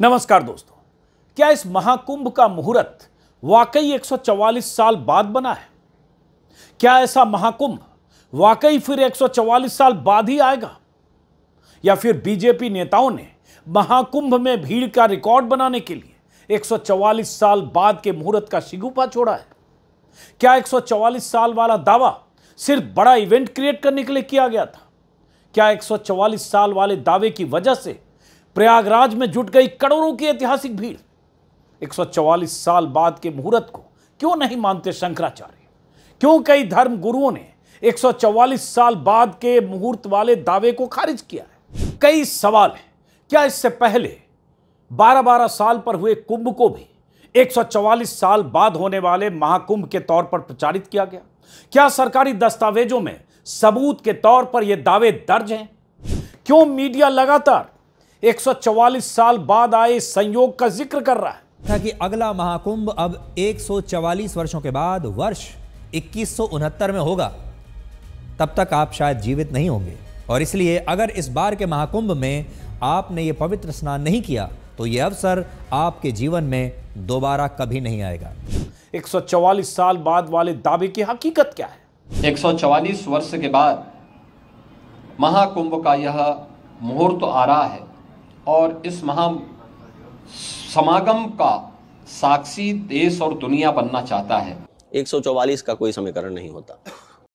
नमस्कार दोस्तों, क्या इस महाकुंभ का मुहूर्त वाकई 144 साल बाद बना है? क्या ऐसा महाकुंभ वाकई फिर 144 साल बाद ही आएगा, या फिर बीजेपी नेताओं ने महाकुंभ में भीड़ का रिकॉर्ड बनाने के लिए 144 साल बाद के मुहूर्त का शिगुफा छोड़ा है? क्या 144 साल वाला दावा सिर्फ बड़ा इवेंट क्रिएट करने के लिए किया गया था? क्या 144 साल वाले दावे की वजह से प्रयागराज में जुट गई करोड़ों की ऐतिहासिक भीड़? 144 साल बाद के मुहूर्त को क्यों नहीं मानते शंकराचार्य? क्यों कई धर्म गुरुओं ने 144 साल बाद के मुहूर्त वाले दावे को खारिज किया है? कई सवाल हैं। क्या इससे पहले 12-12 साल पर हुए कुंभ को भी 144 साल बाद होने वाले महाकुंभ के तौर पर प्रचारित किया गया? क्या सरकारी दस्तावेजों में सबूत के तौर पर यह दावे दर्ज हैं? क्यों मीडिया लगातार 144 साल बाद आए संयोग का जिक्र कर रहा है? था कि अगला महाकुंभ अब 144 वर्षों के बाद वर्ष 2169 में होगा। तब तक आप शायद जीवित नहीं होंगे, और इसलिए अगर इस बार के महाकुंभ में आपने ये पवित्र स्नान नहीं किया तो ये अवसर आपके जीवन में दोबारा कभी नहीं आएगा। 144 साल बाद वाले दावे की हकीकत क्या है? 144 वर्ष के बाद महाकुंभ का यह मुहूर्त आ रहा है और इस महा समागम का साक्षी देश और दुनिया बनना चाहता है। 144 का कोई समीकरण नहीं होता,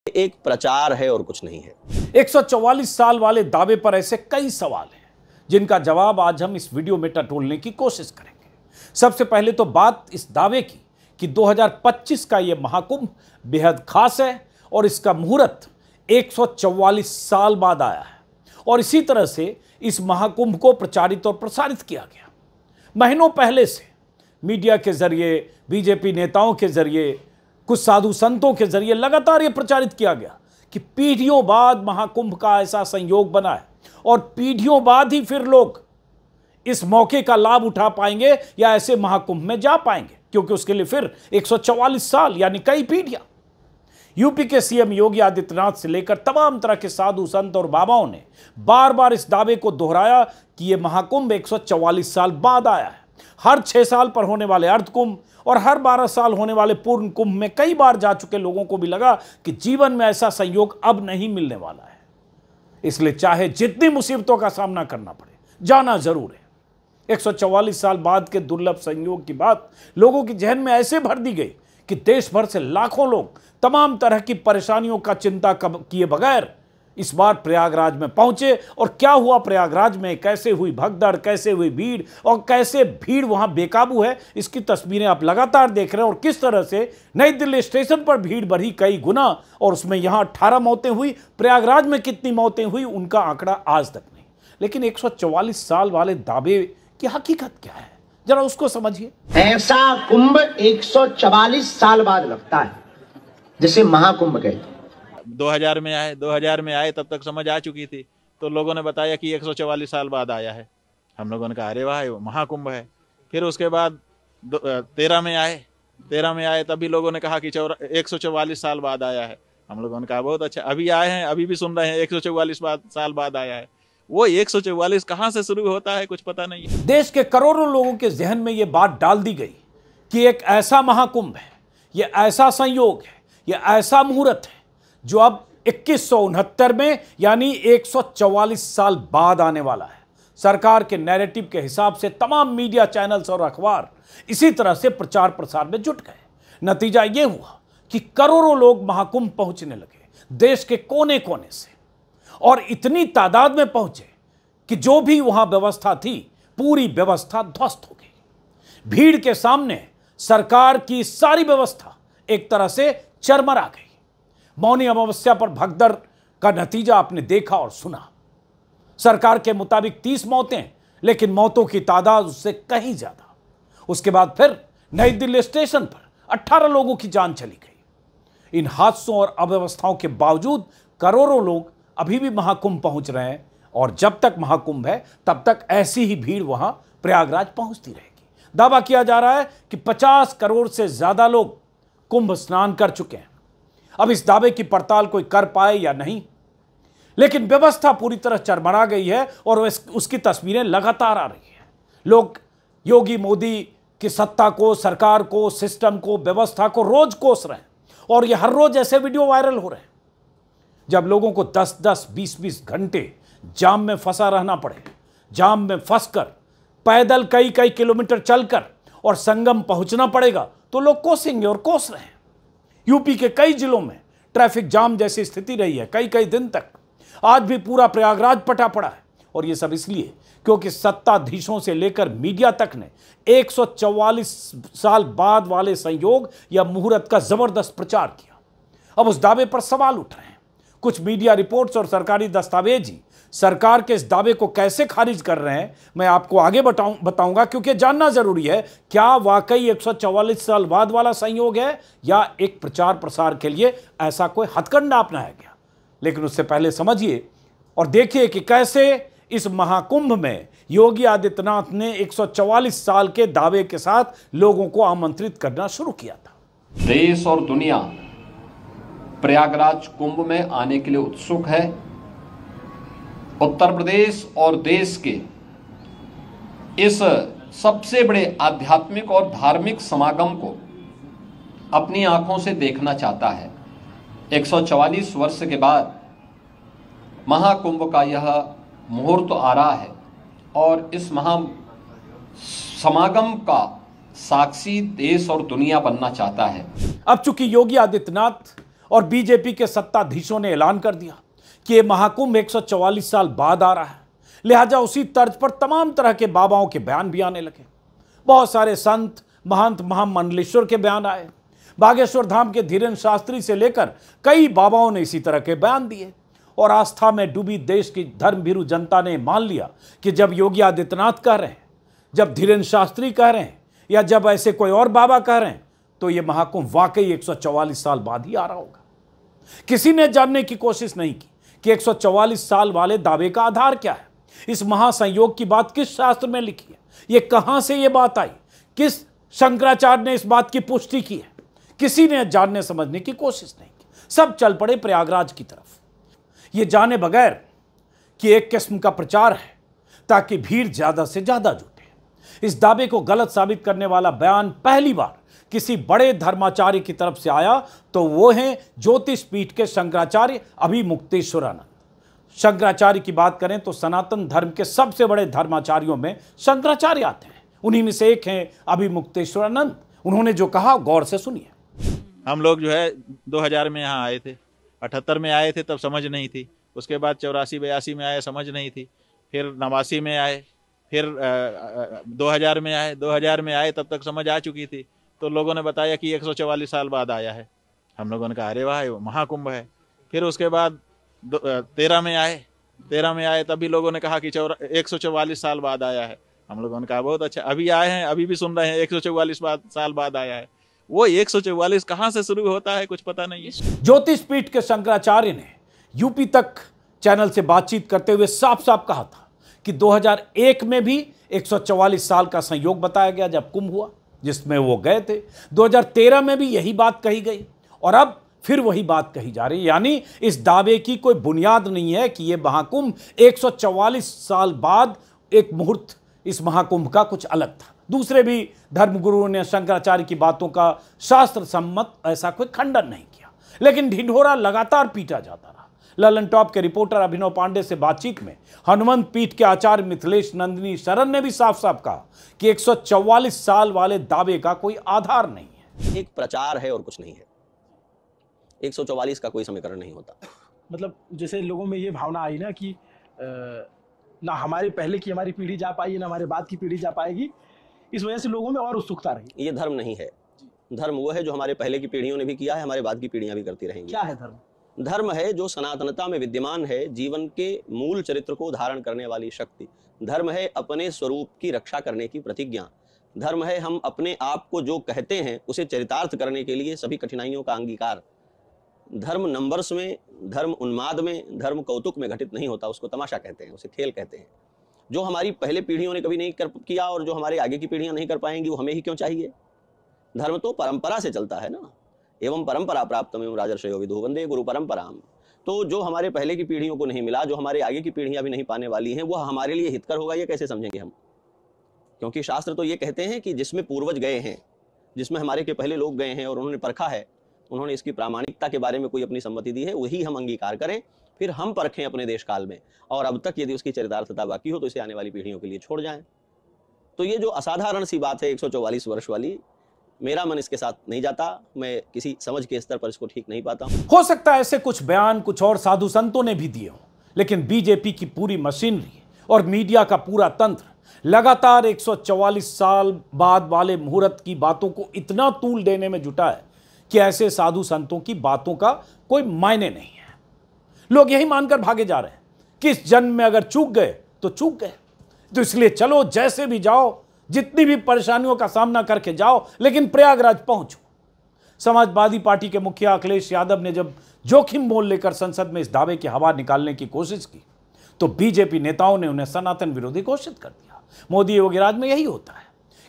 एक प्रचार है और कुछ नहीं है। 144 साल वाले दावे पर ऐसे कई सवाल हैं जिनका जवाब आज हम इस वीडियो में टटोलने की कोशिश करेंगे। सबसे पहले तो बात इस दावे की कि 2025 का यह महाकुंभ बेहद खास है और इसका मुहूर्त 144 साल बाद आया है, और इसी तरह से इस महाकुंभ को प्रचारित और प्रसारित किया गया। महीनों पहले से मीडिया के जरिए, बीजेपी नेताओं के जरिए, कुछ साधु संतों के जरिए लगातार यह प्रचारित किया गया कि पीढ़ियों बाद महाकुंभ का ऐसा संयोग बना है और पीढ़ियों बाद ही फिर लोग इस मौके का लाभ उठा पाएंगे या ऐसे महाकुंभ में जा पाएंगे, क्योंकि उसके लिए फिर 144 साल यानी कई पीढ़ियां। यूपी के सीएम योगी आदित्यनाथ से लेकर तमाम तरह के साधु संत और बाबाओं ने बार बार इस दावे को दोहराया कि यह महाकुंभ 144 साल बाद आया है। हर 6 साल पर होने वाले अर्धकुंभ और हर 12 साल होने वाले पूर्ण कुंभ में कई बार जा चुके लोगों को भी लगा कि जीवन में ऐसा संयोग अब नहीं मिलने वाला है, इसलिए चाहे जितनी मुसीबतों का सामना करना पड़े, जाना जरूर है। 144 साल बाद के दुर्लभ संयोग की बात लोगों की जहन में ऐसे भर दी गई कि देश भर से लाखों लोग तमाम तरह की परेशानियों का चिंता किए बगैर इस बार प्रयागराज में पहुंचे। और क्या हुआ प्रयागराज में, कैसे हुई भगदड़, कैसे हुई भीड़ और कैसे भीड़ वहां बेकाबू है, इसकी तस्वीरें आप लगातार देख रहे हैं। और किस तरह से नई दिल्ली स्टेशन पर भीड़ बढ़ी कई गुना, और उसमें यहां 18 मौतें हुई। प्रयागराज में कितनी मौतें हुई उनका आंकड़ा आज तक नहीं। लेकिन 144 साल वाले दावे की हकीकत क्या है, जरा उसको समझिए। ऐसा कुंभ 144 साल बाद लगता है, जैसे महाकुंभ गए 2000 में आए तब तक समझ आ चुकी थी, तो लोगों ने बताया कि 144 साल बाद आया है। हम लोगों ने कहा अरे वाह, महाकुंभ है। फिर उसके बाद 13 में आए तभी लोगों ने कहा कि 144 साल बाद आया है। हम लोगों ने कहा बहुत अच्छा। अभी आए हैं, अभी भी सुन रहे हैं 144 साल बाद आया है। वो 144 कहां से शुरू होता है कुछ पता नहीं है। देश के करोड़ों लोगों के जहन में यह बात डाल दी गई कि एक ऐसा महाकुंभ है, यह ऐसा संयोग है, यह ऐसा मुहूर्त है जो अब 2169 में यानी 144 साल बाद आने वाला है। सरकार के नैरेटिव के हिसाब से तमाम मीडिया चैनल्स और अखबार इसी तरह से प्रचार प्रसार में जुट गए। नतीजा यह हुआ कि करोड़ों लोग महाकुंभ पहुंचने लगे देश के कोने कोने से, और इतनी तादाद में पहुंचे कि जो भी वहां व्यवस्था थी पूरी व्यवस्था ध्वस्त हो गई। भीड़ के सामने सरकार की सारी व्यवस्था एक तरह से चरमरा गई। मौनी अमावस्या पर भगदड़ का नतीजा आपने देखा और सुना। सरकार के मुताबिक 30 मौतें, लेकिन मौतों की तादाद उससे कहीं ज्यादा। उसके बाद फिर नई दिल्ली स्टेशन पर 18 लोगों की जान चली गई। इन हादसों और अव्यवस्थाओं के बावजूद करोड़ों लोग अभी भी महाकुंभ पहुंच रहे हैं, और जब तक महाकुंभ है तब तक ऐसी ही भीड़ वहां प्रयागराज पहुंचती रहेगी। दावा किया जा रहा है कि 50 करोड़ से ज्यादा लोग कुंभ स्नान कर चुके हैं। अब इस दावे की पड़ताल कोई कर पाए या नहीं, लेकिन व्यवस्था पूरी तरह चरमरा गई है और उसकी तस्वीरें लगातार आ रही हैं। लोग योगी मोदी की सत्ता को, सरकार को, सिस्टम को, व्यवस्था को रोज कोस रहे हैं और ये हर रोज ऐसे वीडियो वायरल हो रहे हैं। जब लोगों को 10-10, 20-20 घंटे जाम में फंसा रहना पड़े, जाम में फंसकर पैदल कई कई किलोमीटर चलकर और संगम पहुंचना पड़ेगा, तो लोग कोसेंगे और कोस रहे हैं। यूपी के कई जिलों में ट्रैफिक जाम जैसी स्थिति रही है कई कई दिन तक। आज भी पूरा प्रयागराज पटा पड़ा है और ये सब इसलिए क्योंकि सत्ताधीशों से लेकर मीडिया तक ने 144 साल बाद वाले संयोग या मुहूर्त का जबरदस्त प्रचार किया। अब उस दावे पर सवाल उठ रहे हैं। कुछ मीडिया रिपोर्ट्स और सरकारी दस्तावेज ही सरकार के इस दावे को कैसे खारिज कर रहे हैं, मैं आपको आगे बताऊंगा, क्योंकि जानना जरूरी है क्या वाकई 144 साल बाद वाला संयोग है या एक प्रचार प्रसार के लिए ऐसा कोई हथकंडा अपनाया गया। लेकिन उससे पहले समझिए और देखिए कि कैसे इस महाकुंभ में योगी आदित्यनाथ ने 144 साल के दावे के साथ लोगों को आमंत्रित करना शुरू किया था। देश और दुनिया प्रयागराज कुंभ में आने के लिए उत्सुक है। उत्तर प्रदेश और देश के इस सबसे बड़े आध्यात्मिक और धार्मिक समागम को अपनी आंखों से देखना चाहता है। 144 वर्ष के बाद महाकुंभ का यह मुहूर्त आ रहा है और इस महा समागम का साक्षी देश और दुनिया बनना चाहता है। अब चूंकि योगी आदित्यनाथ और बीजेपी के सत्ताधीशों ने ऐलान कर दिया कि यह महाकुंभ 144 साल बाद आ रहा है, लिहाजा उसी तर्ज पर तमाम तरह के बाबाओं के बयान भी आने लगे। बहुत सारे संत, महंत, महामंडलेश्वर के बयान आए। बागेश्वर धाम के धीरेन्द्र शास्त्री से लेकर कई बाबाओं ने इसी तरह के बयान दिए और आस्था में डूबी देश की धर्मभीरू जनता ने मान लिया कि जब योगी आदित्यनाथ कह रहे हैं, जब धीरेन्द्र शास्त्री कह रहे हैं या जब ऐसे कोई और बाबा कह रहे हैं, तो यह महाकुंभ वाकई 144 साल बाद ही आ रहा होगा। किसी ने जानने की कोशिश नहीं की कि 144 साल वाले दावे का आधार क्या है, इस महासंयोग की बात किस शास्त्र में लिखी है, यह कहां से यह बात आई, किस शंकराचार्य ने इस बात की पुष्टि की है। किसी ने जानने समझने की कोशिश नहीं की। सब चल पड़े प्रयागराज की तरफ, ये जाने बगैर कि एक किस्म का प्रचार है ताकि भीड़ ज्यादा से ज्यादा जुटे। इस दावे को गलत साबित करने वाला बयान पहली बार किसी बड़े धर्माचार्य की तरफ से आया तो वो हैं ज्योतिष पीठ के शंकराचार्य अभिमुक्तेश्वरानंद। शंकराचार्य की बात करें तो सनातन धर्म के सबसे बड़े धर्माचार्यों में शंकराचार्य आते हैं। उन्हीं में से एक हैं अभिमुक्तेश्वरानंद। उन्होंने जो कहा गौर से सुनिए। हम लोग जो है 2000 में यहाँ आए थे, 78 में आए थे, तब समझ नहीं थी। उसके बाद 84-82 में आए, समझ नहीं थी। फिर 89 में आए, फिर 2000 में आए। 2000 में आए तब तक समझ आ चुकी थी। तो लोगों ने बताया कि 144 साल बाद आया है। हम लोगों ने कहा अरे वाह, महाकुंभ है। फिर उसके बाद 13 में आए। 13 में आए तब भी लोगों ने कहा कि 144 साल बाद आया है। हम लोगों ने कहा बहुत अच्छा। अभी आए हैं, अभी भी सुन रहे हैं 144 साल बाद आया है। वो 144 कहां से शुरू होता है कुछ पता नहीं है। ज्योतिष पीठ के शंकराचार्य ने यूपी तक चैनल से बातचीत करते हुए साफ साफ कहा था कि 2001 में भी 144 साल का संयोग बताया गया जब कुंभ हुआ, जिसमें वो गए थे। 2013 में भी यही बात कही गई और अब फिर वही बात कही जा रही है। यानी इस दावे की कोई बुनियाद नहीं है कि यह महाकुंभ 144 साल बाद एक मुहूर्त इस महाकुंभ का कुछ अलग था। दूसरे भी धर्मगुरुओं ने शंकराचार्य की बातों का शास्त्र सम्मत ऐसा कोई खंडन नहीं किया, लेकिन ढिंढोरा लगातार पीटा जाता रहा। ललन टॉप के रिपोर्टर अभिनव पांडे से बातचीत में हनुमंत पीठ के आचार्य मिथिलेश नंदिनी शरण ने भी साफ साफ कहा कि 144 साल वाले दावे का कोई आधार नहीं है। एक प्रचार है और कुछ नहीं है। 144 का कोई समीकरण नहीं होता। मतलब जैसे लोगों में ये भावना आई ना कि ना हमारे पहले की हमारी पीढ़ी जा पाई, ना हमारे बाद की पीढ़ी जा पाएगी, इस वजह से लोगों में और उत्सुकता रही। ये धर्म नहीं है। धर्म वो है जो हमारे पहले की पीढ़ियों ने भी किया है, हमारे बाद की पीढ़ियां भी करती रहेंगी। क्या है धर्म? धर्म है जो सनातनता में विद्यमान है, जीवन के मूल चरित्र को धारण करने वाली शक्ति। धर्म है अपने स्वरूप की रक्षा करने की प्रतिज्ञा। धर्म है हम अपने आप को जो कहते हैं उसे चरितार्थ करने के लिए सभी कठिनाइयों का अंगीकार। धर्म नंबर्स में, धर्म उन्माद में, धर्म कौतुक में घटित नहीं होता। उसको तमाशा कहते हैं, उसे खेल कहते हैं। जो हमारी पहले पीढ़ियों ने कभी नहीं किया और जो हमारे आगे की पीढ़ियां नहीं कर पाएंगी, वो हमें ही क्यों चाहिए? धर्म तो परंपरा से चलता है ना। एवं परंपरा प्राप्तम एवं राजर्षयो विदुः वंदे गुरु परंपराम। तो जो हमारे पहले की पीढ़ियों को नहीं मिला, जो हमारे आगे की पीढ़ियां भी नहीं पाने वाली हैं, वह हमारे लिए हितकर होगा, ये कैसे समझेंगे हम? क्योंकि शास्त्र तो ये कहते हैं कि जिसमें पूर्वज गए हैं, जिसमें हमारे के पहले लोग गए हैं और उन्होंने परखा है, उन्होंने इसकी प्रामाणिकता के बारे में कोई अपनी सम्मति दी है, वही हम अंगीकार करें, फिर हम परखें अपने देश काल में, और अब तक यदि उसकी चरितार्थता बाकी हो तो इसे आने वाली पीढ़ियों के लिए छोड़ जाएं। तो ये जो असाधारण सी बात है 144 वर्ष वाली, मेरा मन इसके साथ नहीं जाता, मैं किसी समझ के स्तर पर इसको ठीक नहीं पाता हूं। हो सकता है ऐसे कुछ बयान कुछ और साधु संतों ने भी दिए हों, लेकिन बीजेपी की पूरी मशीनरी और मीडिया का पूरा तंत्र लगातार 144 साल बाद वाले मुहूर्त की बातों को इतना तूल देने में जुटा है कि ऐसे साधु संतों की बातों का कोई मायने नहीं है। लोग यही मानकर भागे जा रहे हैं कि इस जन्म में अगर चूक गए तो चूक गए, तो इसलिए चलो जैसे भी जाओ, जितनी भी परेशानियों का सामना करके जाओ, लेकिन प्रयागराज पहुंचो। समाजवादी पार्टी के मुखिया अखिलेश यादव ने जब जोखिम मोल लेकर संसद में इस दावे की हवा निकालने की कोशिश की तो बीजेपी नेताओं ने उन्हें सनातन विरोधी घोषित कर दिया। मोदी योगीराज में यही होता है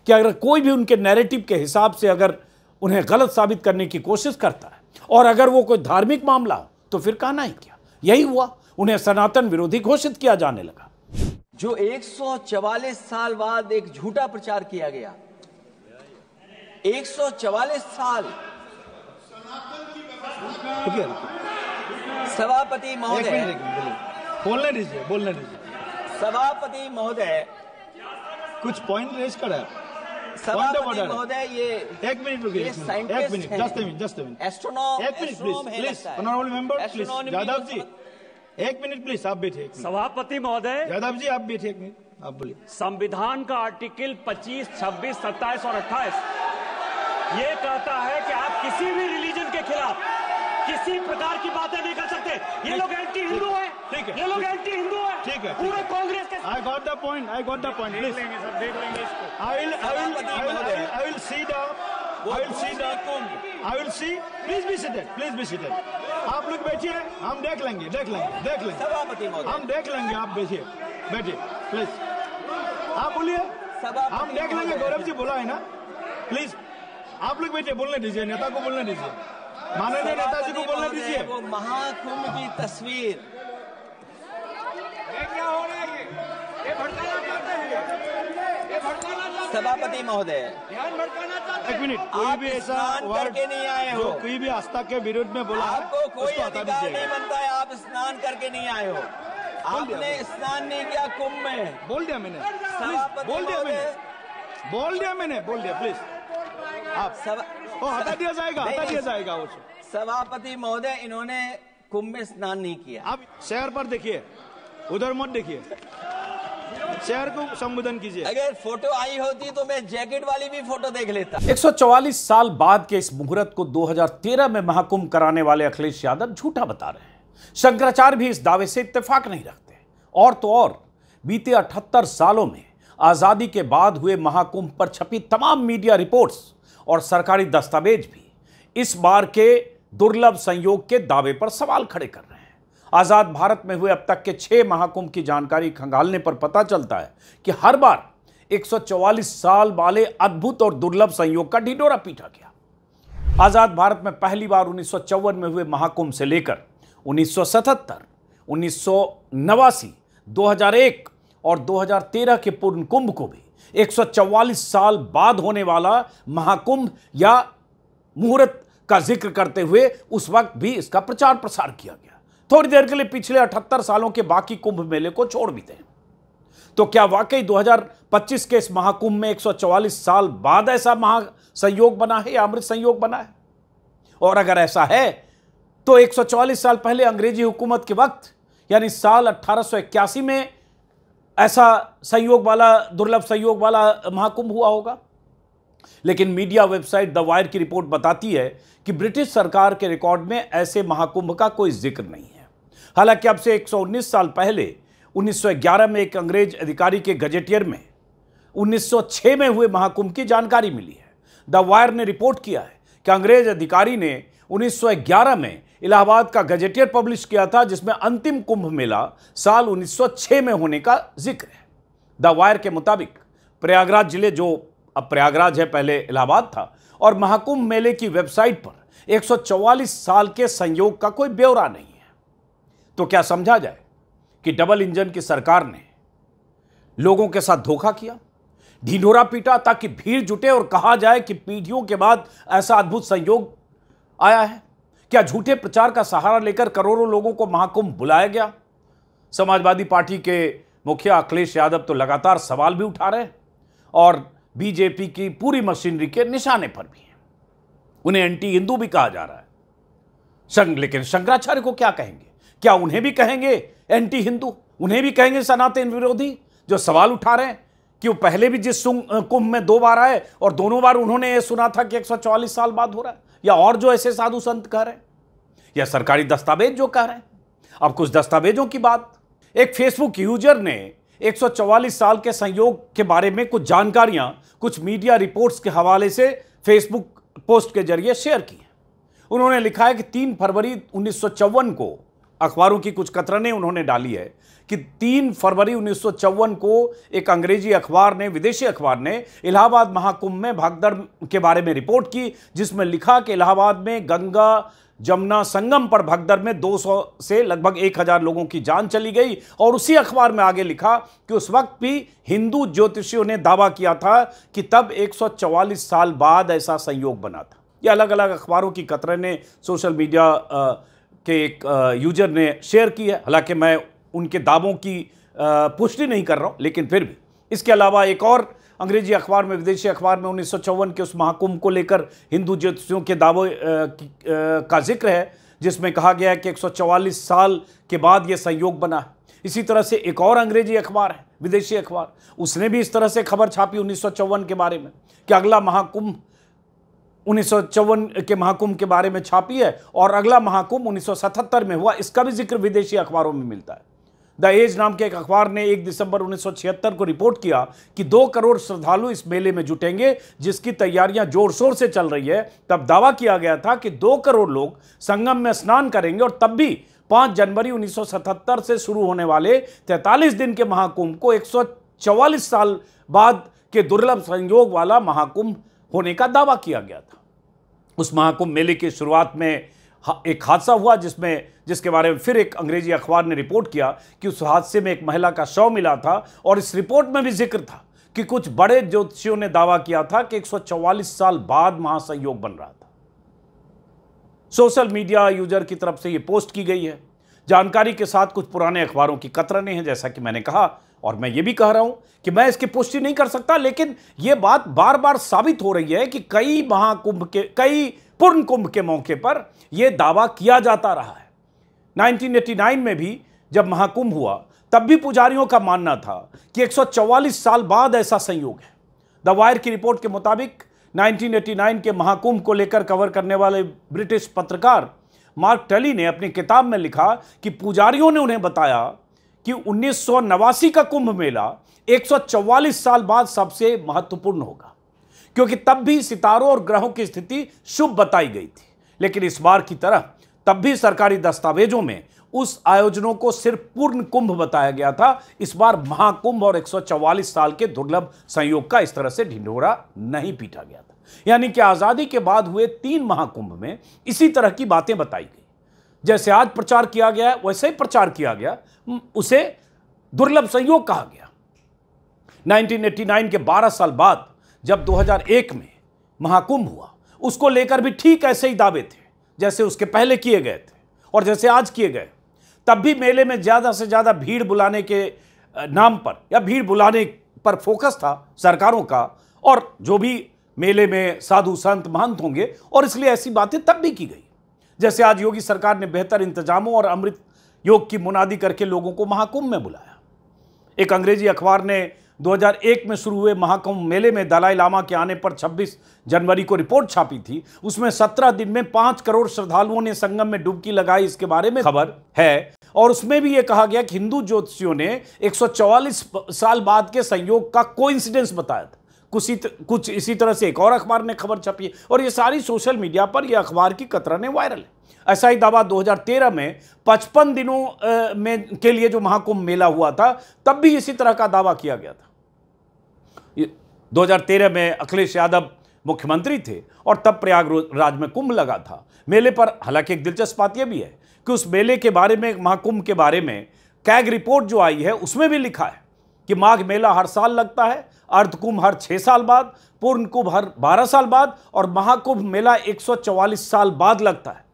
कि अगर कोई भी उनके नैरेटिव के हिसाब से अगर उन्हें गलत साबित करने की कोशिश करता है और अगर वो कोई धार्मिक मामला हो तो फिर कहना ही क्या। यही हुआ, उन्हें सनातन विरोधी घोषित किया जाने लगा। जो 144 साल बाद एक झूठा प्रचार किया गया, 144 साल। सभापति महोदय, बोलने दीजिए। सभापति महोदय, कुछ पॉइंट रेज करा। सभापति महोदय, ये एक मिनट रुकिए, एक मिनट, जस्ट अ मिनट, एस्ट्रोनॉम, एक minute please, honourable member please, Yadav ji एक मिनट प्लीज, आप बैठिए। सभापति महोदय, यादव जी आप बैठिए एक मिनट, आप बोलिए। संविधान का आर्टिकल 25, 26, 27 और 28 ये कहता है कि आप किसी भी रिलीजन के खिलाफ किसी प्रकार की बातें नहीं कर सकते। ये लोग एंटी हिंदू है, ठीक है, ये लोग एंटी हिंदू है, ठीक है, पूरे कांग्रेस के। I got the point, please. देख लेंगे इसको। I will see. Please be seated. आप लोग बैठिए, हम देख लेंगे। सभापति महोदय, हम देख लेंगे, आप बैठिए प्लीज। आप बोलिए, हम देख लेंगे। गौरव जी बोला है ना, प्लीज आप लोग बैठिए, बोलने दीजिए, नेता को बोलने दीजिए, माननीय नेताजी को बोलने दीजिए। वो महाकुंभ की तस्वीर, क्या हो रहा है? ये भड़काना चाहते हैं, ये भड़काना चाहते हैं। सभापति महोदय, ध्यान भड़काना चाहते हैं। एक मिनट, कोई आप भी ऐसा स्नान वर्ड करके नहीं आए हो, जो कोई भी आस्था के विरुद्ध में बोला है, आपको कोई उसको हटा अधिकार दीजिएगा। नहीं बनता है, आप स्नान करके नहीं आए हो, आपने स्नान नहीं किया कुंभ में। बोल दिया मैंने, सभापति बोल दिया महोदय, प्लीज। आप हटा दिया जाएगा उसे। सभापति महोदय, इन्होंने कुंभ में स्नान नहीं किया। आप शहर पर देखिए, उधर मत देखिए, शहर को संबोधन कीजिए। अगर फोटो आई होती तो मैं जैकेट वाली भी फोटो देख लेता। 144 साल बाद के इस मुहूर्त को 2013 में महाकुंभ कराने वाले अखिलेश यादव झूठा बता रहे हैं। शंकराचार्य भी इस दावे से इत्तेफाक नहीं रखते। और तो और बीते 78 सालों में आजादी के बाद हुए महाकुंभ पर छपी तमाम मीडिया रिपोर्ट्स और सरकारी दस्तावेज भी इस बार के दुर्लभ संयोग के दावे पर सवाल खड़े कर रहे हैं। आजाद भारत में हुए अब तक के 6 महाकुंभ की जानकारी खंगालने पर पता चलता है कि हर बार 144 साल वाले अद्भुत और दुर्लभ संयोग का ढिंढोरा पीटा गया। आजाद भारत में पहली बार 1954 में हुए महाकुंभ से लेकर 1977, 1989, 2001 और 2013 के पूर्ण कुंभ को भी 144 साल बाद होने वाला महाकुंभ या मुहूर्त का जिक्र करते हुए उस वक्त भी इसका प्रचार प्रसार किया गया। थोड़ी देर के लिए पिछले 78 सालों के बाकी कुंभ मेले को छोड़ भी दें तो क्या वाकई 2025 के इस महाकुंभ में 144 साल बाद ऐसा महासंयोग बना है या अमृत संयोग बना है? और अगर ऐसा है तो 144 साल पहले अंग्रेजी हुकूमत के वक्त यानी साल 1881 में ऐसा संयोग वाला, दुर्लभ संयोग वाला महाकुंभ हुआ होगा। लेकिन मीडिया वेबसाइट द वायर की रिपोर्ट बताती है कि ब्रिटिश सरकार के रिकॉर्ड में ऐसे महाकुंभ का कोई जिक्र नहीं है। हालांकि अब से 119 साल पहले 1911 में एक अंग्रेज अधिकारी के गजेटियर में 1906 में हुए महाकुंभ की जानकारी मिली है। द वायर ने रिपोर्ट किया है कि अंग्रेज अधिकारी ने 1911 में इलाहाबाद का गजेटियर पब्लिश किया था जिसमें अंतिम कुंभ मेला साल 1906 में होने का जिक्र है। द वायर के मुताबिक प्रयागराज जिले, जो अब प्रयागराज है पहले इलाहाबाद था, और महाकुंभ मेले की वेबसाइट पर 144 साल के संयोग का कोई ब्यौरा नहीं है। तो क्या समझा जाए कि डबल इंजन की सरकार ने लोगों के साथ धोखा किया? ढिंढोरा पीटा ताकि भीड़ जुटे और कहा जाए कि पीढ़ियों के बाद ऐसा अद्भुत संयोग आया है? क्या झूठे प्रचार का सहारा लेकर करोड़ों लोगों को महाकुंभ बुलाया गया? समाजवादी पार्टी के मुखिया अखिलेश यादव तो लगातार सवाल भी उठा रहे हैं और बीजेपी की पूरी मशीनरी के निशाने पर भी हैं। उन्हें एंटी हिंदू भी कहा जा रहा है। लेकिन शंकराचार्य को क्या कहेंगे? क्या उन्हें भी कहेंगे एंटी हिंदू? उन्हें भी कहेंगे सनातन विरोधी? जो सवाल उठा रहे हैं कि वो पहले भी जिस कुंभ में 2 बार आए और दोनों बार उन्होंने ये सुना था कि 144 साल बाद हो रहा है, या और जो ऐसे साधु संत कह रहे हैं, या सरकारी दस्तावेज जो कह रहे हैं। अब कुछ दस्तावेजों की बात। एक फेसबुक यूजर ने 144 साल के संयोग के बारे में कुछ जानकारियां कुछ मीडिया रिपोर्ट्स के हवाले से फेसबुक पोस्ट के जरिए शेयर की है। उन्होंने लिखा है कि 3 फरवरी 1954 को, अखबारों की कुछ कतरनें उन्होंने डाली है कि 3 फरवरी 1954 को एक अंग्रेजी अखबार ने, विदेशी अखबार ने इलाहाबाद महाकुंभ में भगदड़ के बारे में रिपोर्ट की, जिसमें लिखा कि इलाहाबाद में गंगा जमुना संगम पर भगदड़ में 200 से लगभग 1000 लोगों की जान चली गई। और उसी अखबार में आगे लिखा कि उस वक्त भी हिंदू ज्योतिषियों ने दावा किया था कि तब 144 साल बाद ऐसा संयोग बना था। ये अलग अलग अखबारों की कतरनें सोशल मीडिया के एक यूजर ने शेयर की है। हालांकि मैं उनके दावों की पुष्टि नहीं कर रहा हूं, लेकिन फिर भी इसके अलावा एक और अंग्रेजी अखबार में, विदेशी अखबार में 1954 के उस महाकुंभ को लेकर हिंदू ज्योतिषियों के दावों का जिक्र है, जिसमें कहा गया है कि 144 साल के बाद यह संयोग बना है। इसी तरह से एक और अंग्रेजी अखबार है, विदेशी अखबार, उसने भी इस तरह से खबर छापी 1954 के बारे में कि अगला महाकुंभ 1954 के महाकुंभ के बारे में छापी है और अगला महाकुंभ 1977 में हुआ। इसका भी जिक्र विदेशी अखबारों में मिलता है। द एज नाम के एक अखबार ने 1 दिसंबर 1976 को रिपोर्ट किया कि 2 करोड़ श्रद्धालु इस मेले में जुटेंगे, जिसकी तैयारियां जोर शोर से चल रही है। तब दावा किया गया था कि 2 करोड़ लोग संगम में स्नान करेंगे और तब भी 5 जनवरी 1977 से शुरू होने वाले 43 दिन के महाकुंभ को 144 साल बाद के दुर्लभ संयोग वाला महाकुंभ होने का दावा किया गया था। उस महाकुंभ मेले की शुरुआत में एक हादसा हुआ, जिसके बारे में फिर एक अंग्रेजी अखबार ने रिपोर्ट किया कि उस हादसे में एक महिला का शव मिला था। और इस रिपोर्ट में भी जिक्र था कि कुछ बड़े ज्योतिषियों ने दावा किया था कि 144 साल बाद महासंयोग बन रहा था। सोशल मीडिया यूजर की तरफ से यह पोस्ट की गई है। जानकारी के साथ कुछ पुराने अखबारों की कतरनें हैं, जैसा कि मैंने कहा, और मैं ये भी कह रहा हूं कि मैं इसकी पुष्टि नहीं कर सकता, लेकिन यह बात बार बार साबित हो रही है कि कई पूर्ण कुंभ के मौके पर यह दावा किया जाता रहा है। 1989 में भी जब महाकुंभ हुआ, तब भी पुजारियों का मानना था कि 144 साल बाद ऐसा संयोग है। द वायर की रिपोर्ट के मुताबिक 1989 के महाकुंभ को लेकर कवर करने वाले ब्रिटिश पत्रकार मार्क टली ने अपनी किताब में लिखा कि पुजारियों ने उन्हें बताया कि 1989 का कुंभ मेला 144 साल बाद सबसे महत्वपूर्ण होगा, क्योंकि तब भी सितारों और ग्रहों की स्थिति शुभ बताई गई थी। लेकिन इस बार की तरह तब भी सरकारी दस्तावेजों में उस आयोजनों को सिर्फ पूर्ण कुंभ बताया गया था। इस बार महाकुंभ और 144 साल के दुर्लभ संयोग का इस तरह से ढिंढोरा नहीं पीटा गया था। यानी कि आजादी के बाद हुए 3 महाकुंभ में इसी तरह की बातें बताई गई। जैसे आज प्रचार किया गया है, वैसे ही प्रचार किया गया, उसे दुर्लभ संयोग कहा गया। 1989 के 12 साल बाद जब 2001 में महाकुंभ हुआ, उसको लेकर भी ठीक ऐसे ही दावे थे जैसे उसके पहले किए गए थे और जैसे आज किए गए। तब भी मेले में ज्यादा से ज्यादा भीड़ बुलाने के नाम पर या भीड़ बुलाने पर फोकस था सरकारों का, और जो भी मेले में साधु संत महंत होंगे, और इसलिए ऐसी बातें तब भी की गई। जैसे आज योगी सरकार ने बेहतर इंतजामों और अमृत योग की मुनादी करके लोगों को महाकुंभ में बुलाया। एक अंग्रेजी अखबार ने 2001 में शुरू हुए महाकुंभ मेले में दलाई लामा के आने पर 26 जनवरी को रिपोर्ट छापी थी। उसमें 17 दिन में 5 करोड़ श्रद्धालुओं ने संगम में डुबकी लगाई, इसके बारे में खबर है। और उसमें भी यह कहा गया कि हिंदू ज्योतिषियों ने 144 साल बाद के संयोग का कोइंसिडेंस बताया था। कुछ इसी तरह से एक और अखबार ने खबर छपी है, और ये सारी सोशल मीडिया पर यह अखबार की कतरनें वायरल है। ऐसा ही दावा 2013 में 55 दिनों में के लिए जो महाकुंभ मेला हुआ था, तब भी इसी तरह का दावा किया गया था। 2013 में अखिलेश यादव मुख्यमंत्री थे और तब प्रयागराज में कुंभ लगा था। मेले पर हालांकि एक दिलचस्प बात यह भी है कि उस मेले के बारे में, महाकुंभ के बारे में कैग रिपोर्ट जो आई है, उसमें भी लिखा है कि माघ मेला हर साल लगता है, अर्धकुंभ हर 6 साल बाद, पूर्ण कुंभ हर 12 साल बाद और महाकुंभ मेला 144 साल बाद लगता है।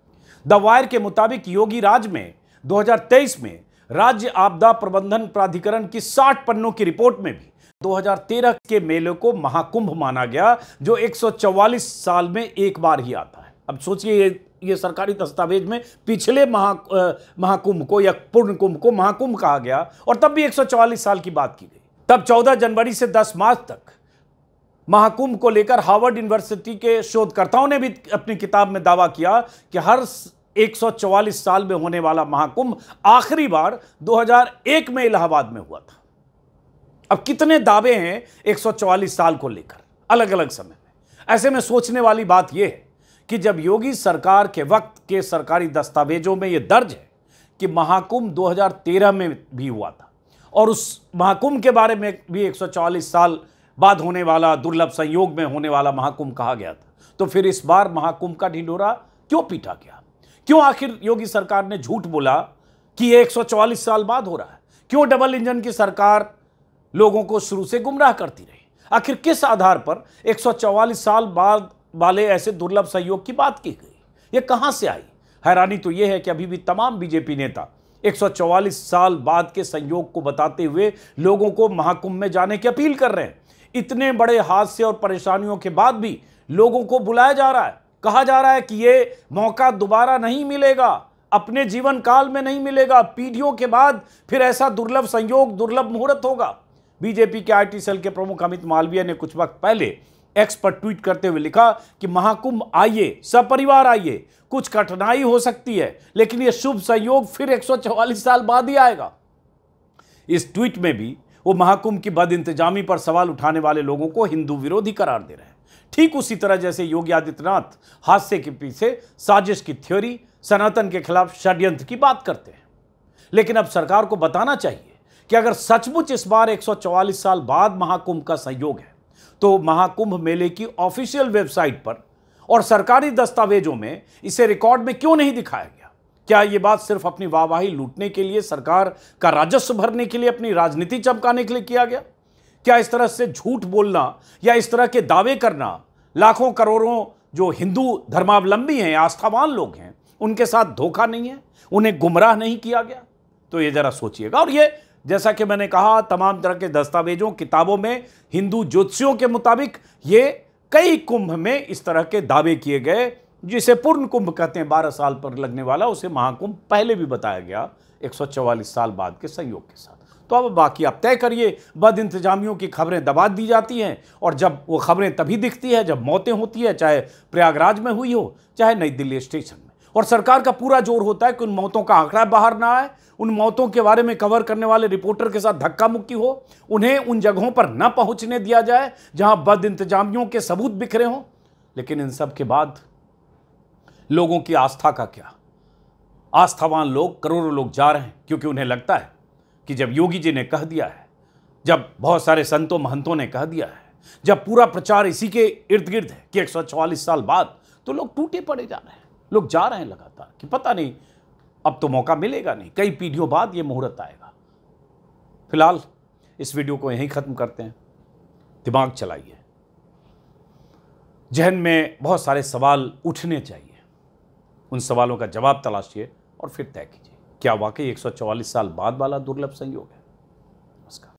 द वायर के मुताबिक योगी राज में 2023 में राज्य आपदा प्रबंधन प्राधिकरण की 60 पन्नों की रिपोर्ट में भी 2013 के मेले को महाकुंभ माना गया, जो 144 साल में एक बार ही आता है। अब सोचिए ये सरकारी दस्तावेज में पिछले महाकुंभ को या पूर्ण कुंभ को महाकुंभ कहा गया और तब भी 144 साल की बात की गई। तब 14 जनवरी से 10 मार्च तक महाकुंभ को लेकर हार्वर्ड यूनिवर्सिटी के शोधकर्ताओं ने भी अपनी किताब में दावा किया कि हर 144 साल में होने वाला महाकुंभ आखिरी बार 2001 में इलाहाबाद में हुआ था। अब कितने दावे हैं 144 साल को लेकर अलग अलग समय में। ऐसे में सोचने वाली बात यह है कि जब योगी सरकार के वक्त के सरकारी दस्तावेजों में यह दर्ज है कि महाकुंभ 2013 में भी हुआ था और उस महाकुंभ के बारे में भी 144 साल बाद होने वाला दुर्लभ संयोग में होने वाला महाकुंभ कहा गया था, तो फिर इस बार महाकुंभ का ढिंढोरा क्यों पीटा गया? क्यों आखिर योगी सरकार ने झूठ बोला कि यह 144 साल बाद हो रहा है? क्यों डबल इंजन की सरकार लोगों को शुरू से गुमराह करती रही? आखिर किस आधार पर 144 साल बाद वाले ऐसे दुर्लभ संयोग की बात की गई? यह कहां से आई? हैरानी तो यह है कि अभी भी तमाम बीजेपी नेता 144 साल बाद के संयोग को बताते हुए लोगों को महाकुंभ में जाने की अपील कर रहे हैं। इतने बड़े हादसे और परेशानियों के बाद भी लोगों को बुलाया जा रहा है, कहा जा रहा है कि यह मौका दोबारा नहीं मिलेगा, अपने जीवन काल में नहीं मिलेगा, पीढ़ियों के बाद फिर ऐसा दुर्लभ संयोग, दुर्लभ मुहूर्त होगा। बीजेपी के आईटी सेल के प्रमुख अमित मालवीय ने कुछ वक्त पहले एक्स पर ट्वीट करते हुए लिखा कि महाकुंभ आइए, सपरिवार आइए, कुछ कठिनाई हो सकती है लेकिन यह शुभ संयोग फिर 144 साल बाद ही आएगा। इस ट्वीट में भी वो महाकुंभ की बदइंतजामी पर सवाल उठाने वाले लोगों को हिंदू विरोधी करार दे रहे हैं, ठीक उसी तरह जैसे योगी आदित्यनाथ हादसे के पीछे साजिश की थ्योरी, सनातन के खिलाफ षड्यंत्र की बात करते हैं। लेकिन अब सरकार को बताना चाहिए कि अगर सचमुच इस बार 144 साल बाद महाकुंभ का संयोग है तो महाकुंभ मेले की ऑफिशियल वेबसाइट पर और सरकारी दस्तावेजों में इसे रिकॉर्ड में क्यों नहीं दिखाया गया? क्या यह बात सिर्फ अपनी वाहवाही लूटने के लिए, सरकार का राजस्व भरने के लिए, अपनी राजनीति चमकाने के लिए किया गया? क्या इस तरह से झूठ बोलना या इस तरह के दावे करना लाखों करोड़ों जो हिंदू धर्मावलंबी हैं, आस्थावान लोग हैं, उनके साथ धोखा नहीं है? उन्हें गुमराह नहीं किया गया? तो ये जरा सोचिएगा। और ये जैसा कि मैंने कहा, तमाम तरह के दस्तावेजों, किताबों में हिंदू ज्योतिषियों के मुताबिक ये कई कुंभ में इस तरह के दावे किए गए, जिसे पूर्ण कुंभ कहते हैं, 12 साल पर लगने वाला, उसे महाकुंभ पहले भी बताया गया 144 साल बाद के संयोग के साथ। तो अब बाकी आप तय करिए। बदइंतजामियों की खबरें दबा दी जाती हैं और जब वो खबरें तभी दिखती है जब मौतें होती है, चाहे प्रयागराज में हुई हो, चाहे नई दिल्ली स्टेशन में। और सरकार का पूरा जोर होता है कि उन मौतों का आंकड़ा बाहर ना आए, उन मौतों के बारे में कवर करने वाले रिपोर्टर के साथ धक्का मुक्की हो, उन्हें उन जगहों पर न पहुंचने दिया जाए जहां बदइंतजामियों के सबूत बिखरे हों। लेकिन इन सब के बाद लोगों की आस्था का क्या? आस्थावान लोग, करोड़ों लोग जा रहे हैं क्योंकि उन्हें लगता है कि जब योगी जी ने कह दिया है, जब बहुत सारे संतों महंतों ने कह दिया है, जब पूरा प्रचार इसी के इर्द गिर्द है कि 144 साल बाद, तो लोग टूटे पड़े जा रहे हैं। लोग जा रहे हैं लगातार कि पता नहीं अब तो मौका मिलेगा नहीं, कई पीढ़ियों बाद ये मुहूर्त आएगा। फिलहाल इस वीडियो को यहीं खत्म करते हैं। दिमाग चलाइए, जहन में बहुत सारे सवाल उठने चाहिए, उन सवालों का जवाब तलाशिए और फिर तय कीजिए क्या वाकई 144 साल बाद वाला दुर्लभ संयोग है।